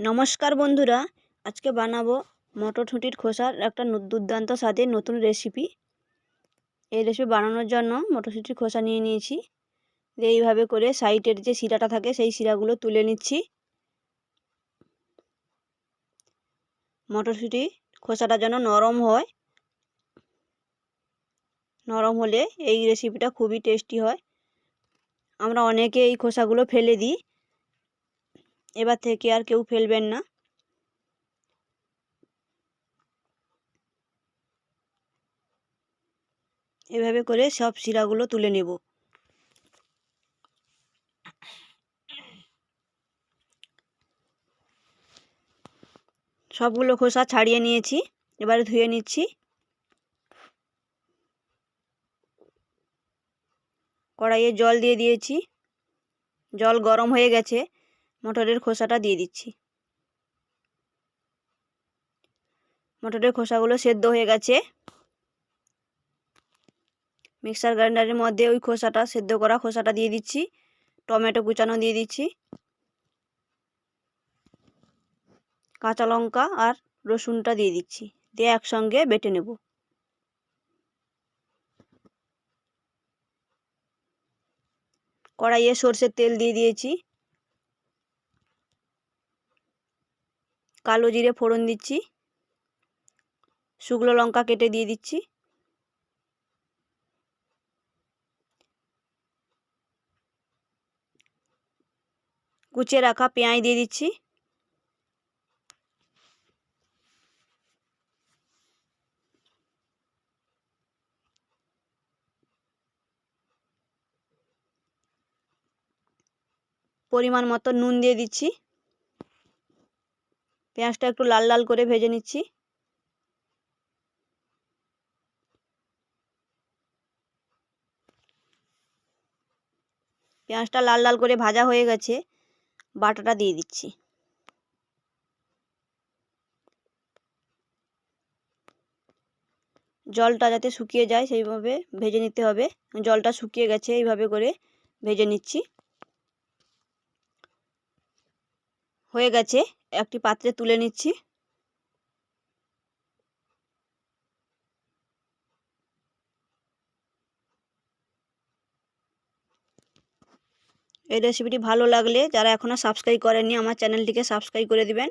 নমস্কার বন্ধুরা, আজকে বানাবো মটরশুঁটির খোসার একটা দুর্দান্ত স্বাদের নতুন রেসিপি। এই রেসিপি বানানোর জন্য মটরশুঁটির খোসা নিয়ে নিয়েছি। এইভাবে করে সাইডের যে শিরাটা থাকে সেই শিরাগুলো তুলে নিচ্ছি। মটরশুঁটি খোসাটা যেন নরম হয়, নরম হলে এই রেসিপিটা খুবই টেস্টি হয়। আমরা অনেকে এই খোসাগুলো ফেলে দিই, এবার থেকে আর কেউ ফেলবেন না। এভাবে করে সব শিরাগুলো তুলে নেব। সবগুলো খোসা ছাড়িয়ে নিয়েছি, এবারে ধুয়ে নিচ্ছি। কড়াইয়ে জল দিয়ে দিয়েছি, জল গরম হয়ে গেছে, মটরের খোসাটা দিয়ে দিচ্ছি। মটরের খোসাগুলো সেদ্ধ হয়ে গেছে। মিক্সার গ্রাইন্ডারের মধ্যে ওই খোসাটা, সেদ্ধ করা খোসাটা দিয়ে দিচ্ছি। টমেটো কুচানো দিয়ে দিচ্ছি, কাঁচা লঙ্কা আর রসুনটা দিয়ে দিচ্ছি, দিয়ে একসঙ্গে বেটে নেব। কড়াইয়ে সরষের তেল দিয়ে দিয়েছি, কালো জিরে ফোড়ন দিচ্ছি, শুকনো লঙ্কা কেটে দিয়ে দিচ্ছি, কুচিয়ে রাখা পেঁয়াজ দিয়ে দিচ্ছি, পরিমাণ মতো নুন দিয়ে দিচ্ছি। পেঁয়াজটা একটু লাল লাল করে ভেজে নিচ্ছি। পেঁয়াজটা লাল লাল করে ভাজা হয়ে গেছে, বাটাটা দিয়ে দিচ্ছি। জলটা যাতে শুকিয়ে যায় সেইভাবে ভেজে নিতে হবে। জলটা শুকিয়ে গেছে, এইভাবে করে ভেজে নিচ্ছি। হয়ে গেছে, একটি পাত্রে তুলে নিচ্ছি। এই রেসিপিটি ভালো লাগলে যারা এখনও সাবস্ক্রাইব করেননি আমার চ্যানেলটিকে সাবস্ক্রাইব করে দিবেন।